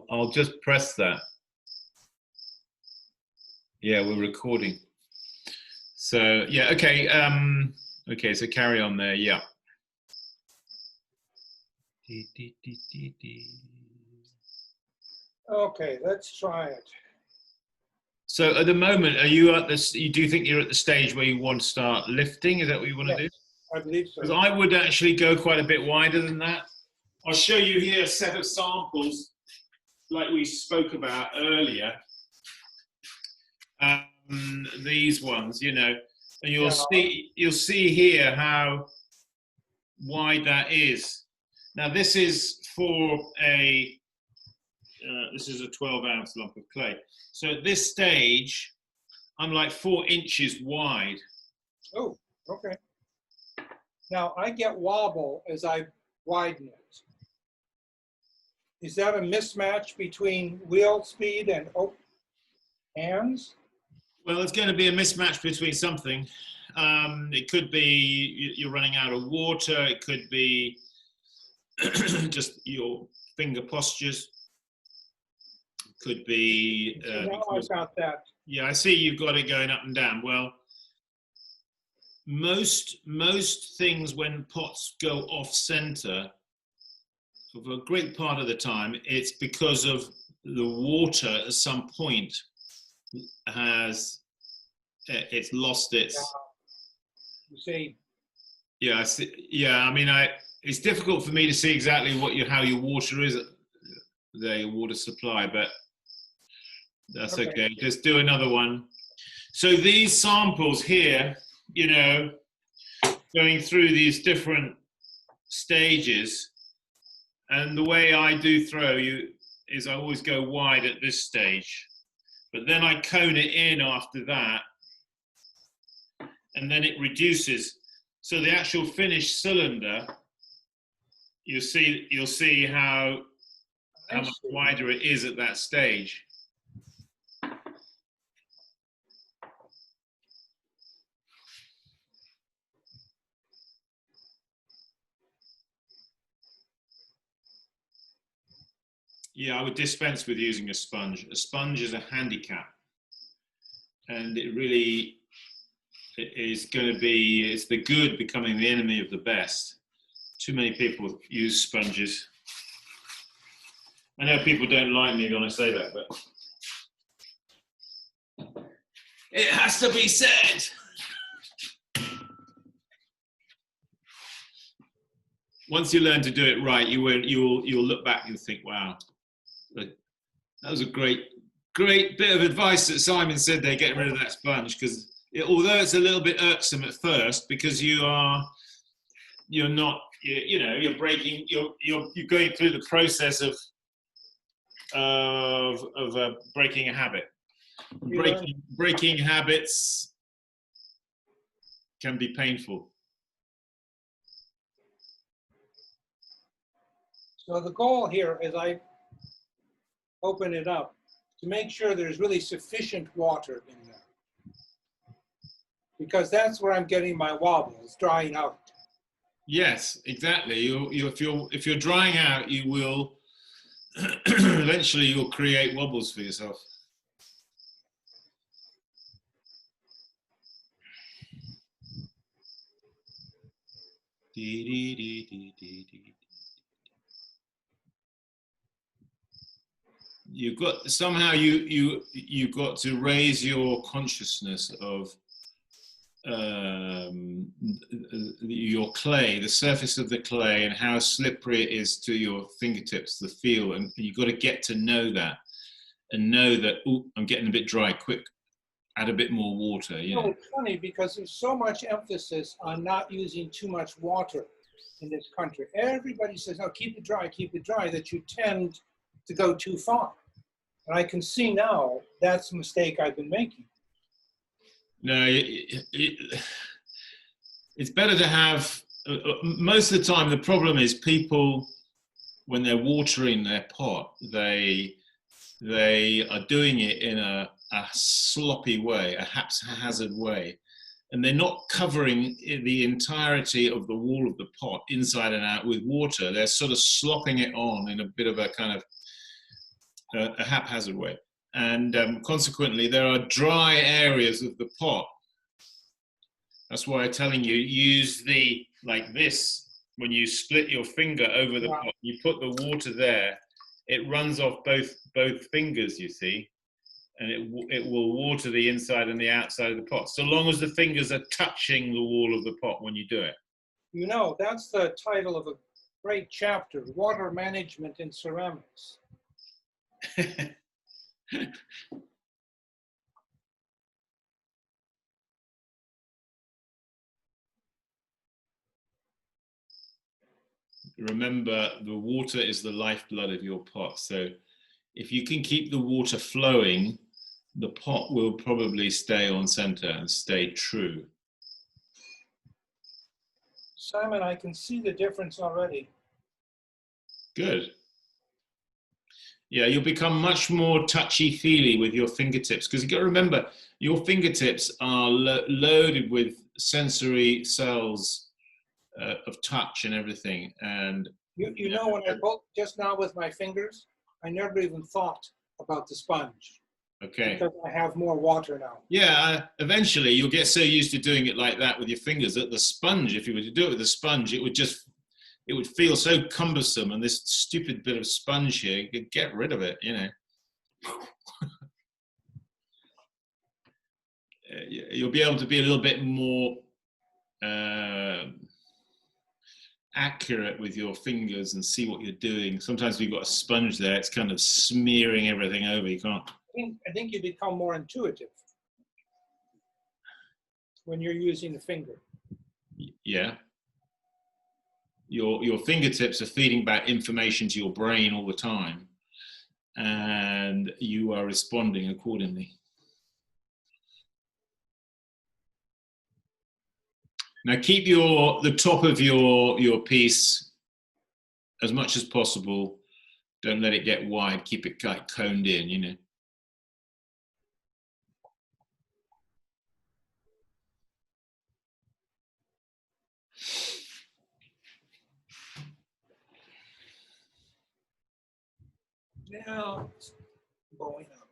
I'll just press that. Yeah, we're recording. So yeah, okay. Okay, so carry on there. Yeah. Okay, let's try it. So at the moment, are you at this? Do you think you're at the stage where you want to start lifting? Is that what you want to do? I believe so. Because I would actually go quite a bit wider than that. I'll show you here a set of samples like we spoke about earlier. These ones, you know, and you'll see here how wide that is. Now this is for a this is a 12-ounce lump of clay. So at this stage, I'm like 4 inches wide. Oh, okay. Now I get wobble as I widen it. Is that a mismatch between wheel speed and hands? Well, it's going to be a mismatch between something. It could be you're running out of water. It could be just your finger postures. It could be. I've got that. Yeah, I see you've got it going up and down. Well, most things when pots go off center, for a great part of the time, it's because of the water at some point it's lost its. You see. Yeah, I see. Yeah, I mean, it's difficult for me to see exactly how your water is there, your water supply, but that's okay. Just do another one. So these samples here, you know, going through these different stages, and the way I do throw you is I always go wide at this stage, but then I cone it in after that, and then it reduces. So the actual finished cylinder, you'll see how much wider it is at that stage. Yeah, I would dispense with using a sponge. A sponge is a handicap, and it really is going to be, it's the good becoming the enemy of the best. Too many people use sponges. I know people don't like me when I say that, but it has to be said. Once you learn to do it right, you'll look back and think, wow, that was a great bit of advice that Simon said there, getting rid of that sponge, because although it's a little bit irksome at first, because you're going through the process of breaking a habit. Breaking habits can be painful. So the goal here is I open it up to make sure there's really sufficient water in there, because that's where I'm getting my wobble. It's drying out. Yes, exactly. If you're drying out, you will eventually you'll create wobbles for yourself. You've got somehow you've got to raise your consciousness of your clay, the surface of the clay, and how slippery it is to your fingertips, the feel, and you've got to get to know that, and know that, oh, I'm getting a bit dry, quick, add a bit more water. You know, it's funny because there's so much emphasis on not using too much water in this country. Everybody says, "No, keep it dry," that you tend to go too far. And I can see now that's a mistake I've been making. No, it's better to have, most of the time the problem is people, when they're watering their pot, they are doing it in a sloppy way, a haphazard way, and they're not covering the entirety of the wall of the pot inside and out with water. They're sort of slopping it on in a bit of a kind of a haphazard way. And consequently, there are dry areas of the pot. That's why I'm telling you, use like this, when you split your finger over the pot, you put the water there, it runs off both fingers, you see, and it will water the inside and the outside of the pot, so long as the fingers are touching the wall of the pot when you do it. You know, that's the title of a great chapter, Water Management in Ceramics. Remember, the water is the lifeblood of your pot. So if you can keep the water flowing, the pot will probably stay on center and stay true. Simon, I can see the difference already. Good. Yeah, you'll become much more touchy-feely with your fingertips, because you've got to remember, your fingertips are loaded with sensory cells of touch and everything. And you know, when I put just now with my fingers, I never even thought about the sponge. Okay. Because I have more water now. Yeah, eventually you'll get so used to doing it like that with your fingers that the sponge, if you were to do it with a sponge, it would feel so cumbersome, and this stupid bit of sponge here, you could get rid of it, you know. You'll be able to be a little bit more accurate with your fingers and see what you're doing. Sometimes if you've got a sponge there, it's kind of smearing everything over. You can't. I think you become more intuitive when you're using the finger. Yeah. Your fingertips are feeding back information to your brain all the time, and you are responding accordingly. Now keep the top of your piece as much as possible. Don't let it get wide. Keep it like coned in, you know. Now it's going up.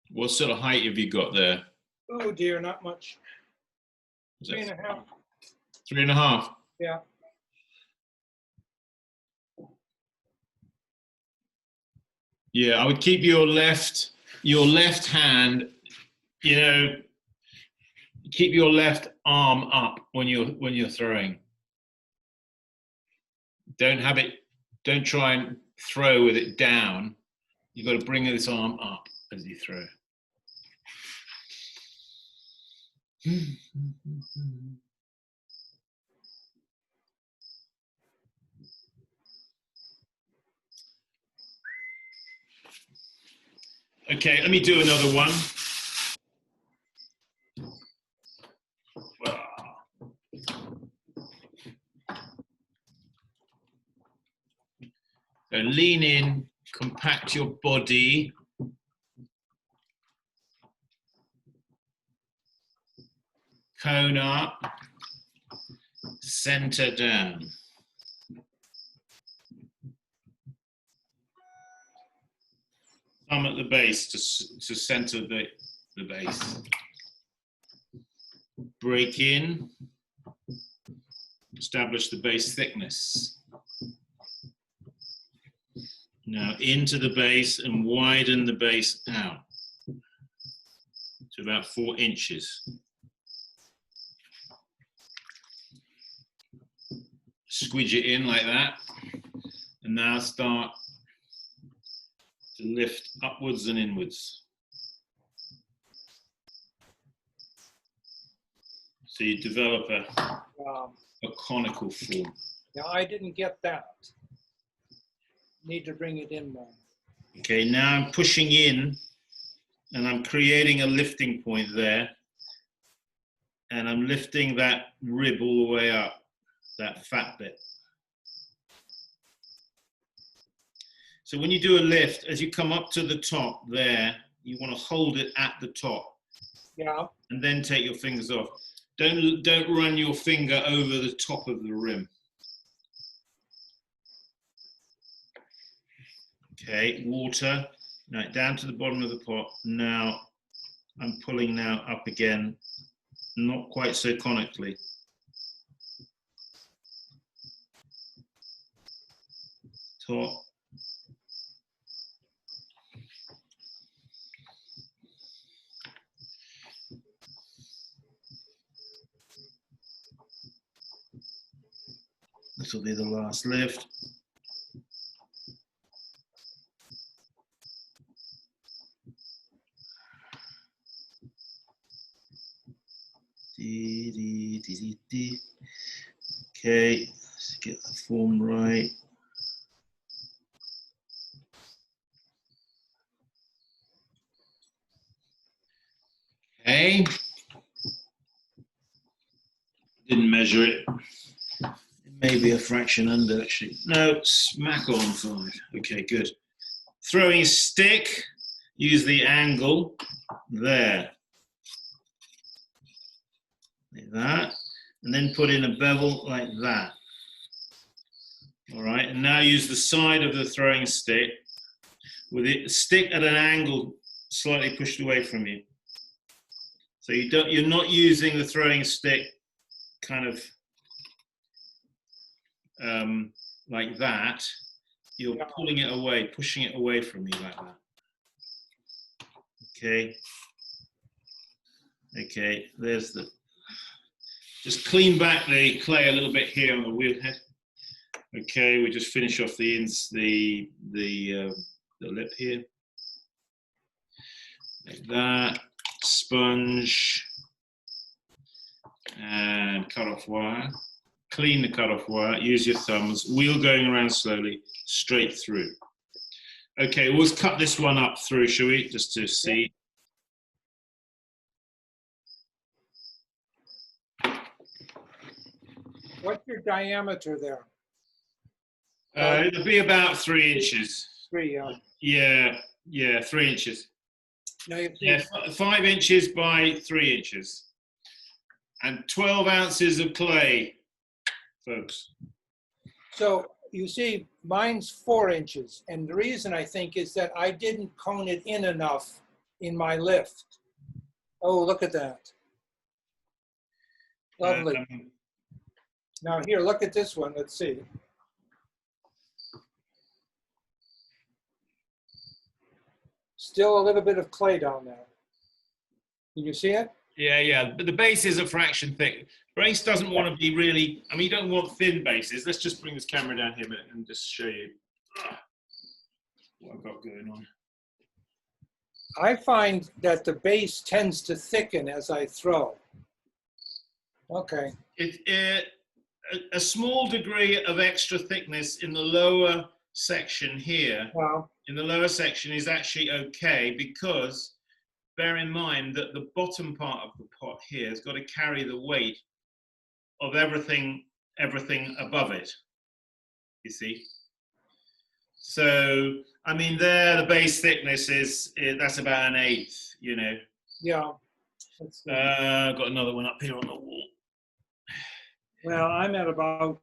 What sort of height have you got there? Oh dear, not much. Is 3.5. 3.5? Yeah. Yeah, I would keep your left hand, you know, keep your left arm up when you're throwing. Don't try and throw with it down. You've got to bring this arm up as you throw. Okay, let me do another one. So lean in, compact your body. Cone up, center down. Thumb at the base to center the base. Break in, establish the base thickness. Now into the base and widen the base out to about 4 inches. Squidge it in like that, and now start to lift upwards and inwards. So you develop a conical form. Yeah, I didn't get that. Need to bring it in more. Okay, now I'm pushing in, and I'm creating a lifting point there, and I'm lifting that rib all the way up, that fat bit. So when you do a lift, as you come up to the top there, you want to hold it at the top. Yeah. and then take your fingers off. Don't run your finger over the top of the rim. Okay, water. Now down to the bottom of the pot. Now I'm pulling now up again, not quite so conically. Top. This will be the last lift. Okay, let's get the form right. Okay. Didn't measure it. It may be a fraction under, actually. No, smack on 5. Okay, good. Throwing stick, use the angle there. Like that. And then put in a bevel like that. All right, and now use the side of the throwing stick with it stick at an angle slightly pushed away from you. So you're not using the throwing stick kind of like that. You're pulling it away, pushing it away from you like that. Okay. Okay, there's the. Just clean back the clay a little bit here on the wheel head. Okay, we just finish off the lip here. Like that. Sponge and cut off wire. Clean the cut off wire. Use your thumbs. Wheel going around slowly, straight through. Okay, we'll cut this one up through, shall we? Just to see. What's your diameter there? It'll be about 3 inches. 3, yeah. Yeah, 3 inches. Now you Yeah, 5 inches by 3 inches. And 12 ounces of clay, folks. So you see, mine's 4 inches. And the reason I think is that I didn't cone it in enough in my lift. Oh, look at that. Lovely. Now here, look at this one. Let's see. Still a little bit of clay down there. Can you see it? Yeah, but the base is a fraction thick. Base doesn't want to be really, I mean, you don't want thin bases. Let's just bring this camera down here a minute and just show you what I've got going on. I find that the base tends to thicken as I throw. Okay. A small degree of extra thickness in the lower section here, Wow. in the lower section is actually okay, because bear in mind that the bottom part of the pot here has got to carry the weight of everything above it, you see. So, I mean, there, the base thickness that's about 1/8, you know. Yeah. I've got another one up here on the wall. Well, I'm at about,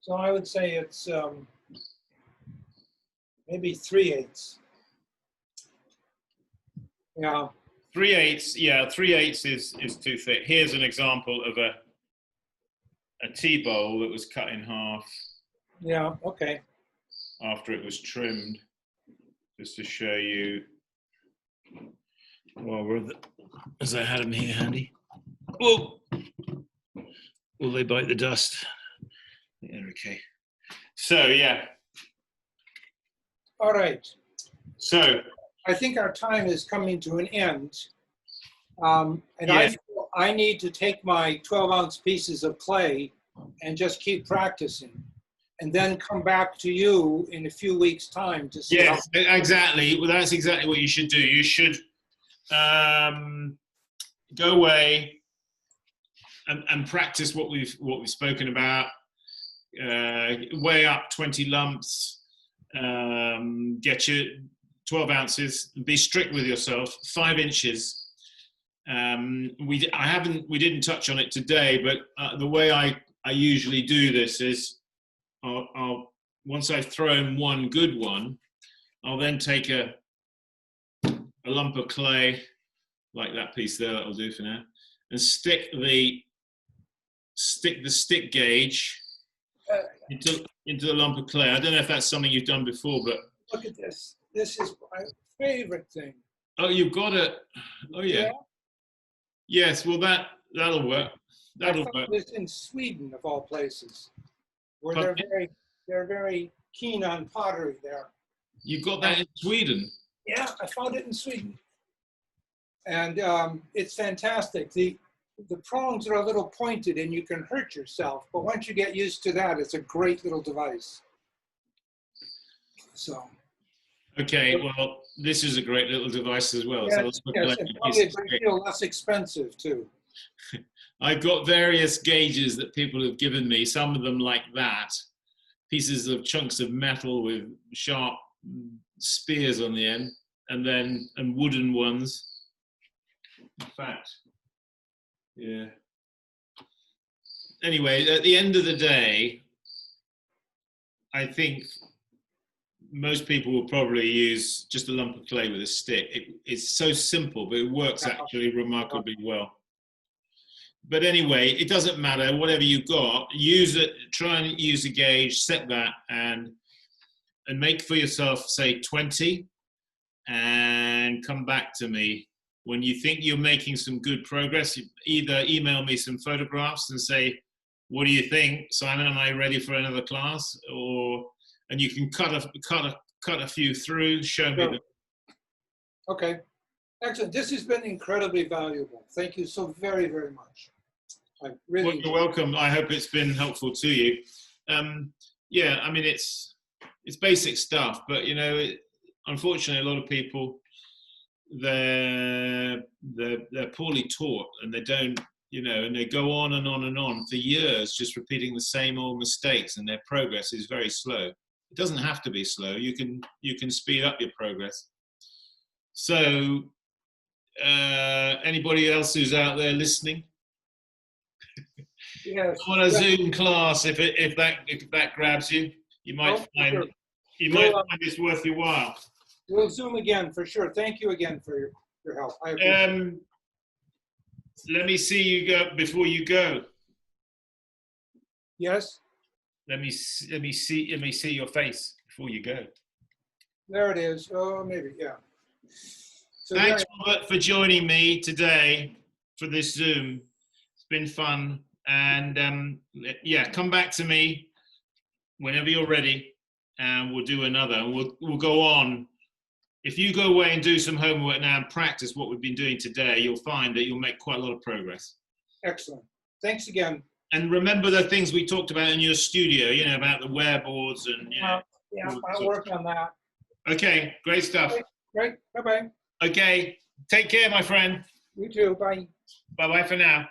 so I would say it's maybe 3/8. Yeah. 3/8, yeah, 3/8 is too thick. Here's an example of a tea bowl that was cut in half. Yeah, okay. After it was trimmed, just to show you. Well, as I had them here handy. Whoa! Will they bite the dust? Yeah, okay. So, yeah. All right. So, I think our time is coming to an end. And yeah. I need to take my 12-ounce pieces of clay and just keep practicing, and then come back to you in a few weeks' time to see. Yes, exactly. Well, that's exactly what you should do. You should go away and practice what we've spoken about. weigh up 20 lumps, get your 12 ounces, be strict with yourself, 5 inches. We didn't touch on it today, but the way I usually do this is I'll once I've thrown one good one, I'll then take a lump of clay, like that piece there, that'll do for now, and stick the stick gauge into the lump of clay. I don't know if that's something you've done before, but look at this. This is my favorite thing. oh, you've got it. Oh yeah. Yes. Well, that'll work. That'll work. This in Sweden, of all places, where they're very keen on pottery there. You got that in Sweden? Yeah, I found it in Sweden, and it's fantastic. The prongs are a little pointed, and you can hurt yourself. But once you get used to that, it's a great little device. So. Okay, well, this is a great little device as well. Yes, yes, and probably a great deal less expensive too. I've got various gauges that people have given me, some of them like that, pieces of chunks of metal with sharp spears on the end, and wooden ones. In fact, yeah. Anyway, at the end of the day, I think most people will probably use just a lump of clay with a stick. It's so simple, but it works actually remarkably well. But anyway, it doesn't matter. Whatever you've got, use it. Try and use a gauge, set that, and make for yourself, say, 20, and come back to me. When you think you're making some good progress, either email me some photographs and say, what do you think, Simon, am I ready for another class? And you can cut a few through, show me them. Okay, excellent. This has been incredibly valuable. Thank you so very, very much. Well, you're welcome. I hope it's been helpful to you. Yeah, I mean, it's basic stuff, but you know, unfortunately, a lot of people they're poorly taught, and they don't, you know, and they go on and on and on for years, just repeating the same old mistakes, and their progress is very slow. It doesn't have to be slow. You can speed up your progress. So, anybody else who's out there listening? Yes. On a Zoom class, if that grabs you, you might find this worth your while. We'll Zoom again for sure. Thank you again for your help. I appreciate it. Let me see you go before you go. Yes. Let me see your face before you go. There it is. Oh, maybe, yeah. So thanks, Robert, for joining me today for this Zoom. It's been fun, and yeah, come back to me whenever you're ready, and we'll do another. And we'll go on. If you go away and do some homework now and practice what we've been doing today, you'll find that you'll make quite a lot of progress. Excellent. Thanks again. And remember the things we talked about in your studio, you know, about the wear boards and, you know. Yeah, I'll work on that. Okay, great stuff. Great. Bye-bye. Okay, take care, my friend. You too. Bye. Bye-bye for now.